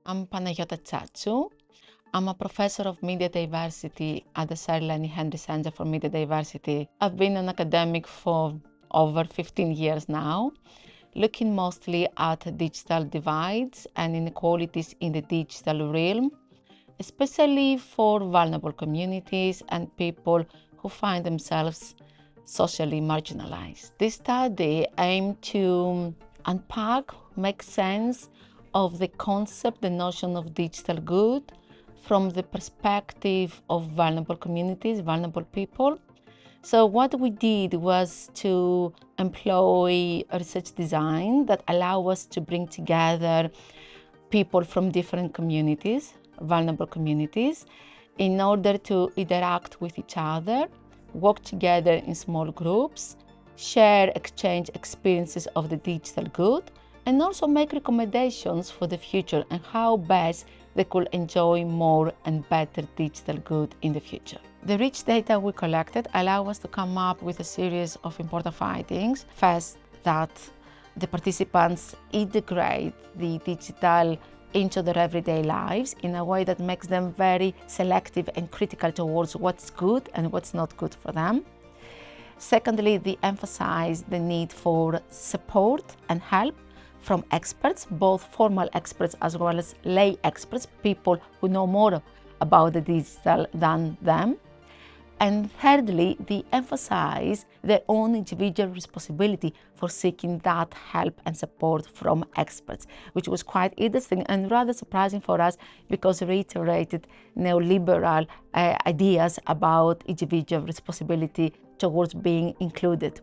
I'm Panayiota Tstatsou. I'm a professor of media diversity at the Sir Lenny Henry Center for Media Diversity. I've been an academic for over 15 years now, looking mostly at digital divides and inequalities in the digital realm, especially for vulnerable communities and people who find themselves socially marginalized. This study aimed to unpack, make sense of the concept, the notion of digital good from the perspective of vulnerable communities, vulnerable people. So what we did was to employ a research design that allow us to bring together people from different communities, vulnerable communities, in order to interact with each other, work together in small groups, share, exchange experiences of the digital good, and also make recommendations for the future and how best they could enjoy more and better digital good in the future. The rich data we collected allow us to come up with a series of important findings. First, that the participants integrate the digital into their everyday lives in a way that makes them very selective and critical towards what's good and what's not good for them. Secondly, they emphasize the need for support and help from experts, both formal experts as well as lay experts, people who know more about the digital than them. And thirdly, they emphasize their own individual responsibility for seeking that help and support from experts, which was quite interesting and rather surprising for us because it reiterated neoliberal ideas about individual responsibility towards being included.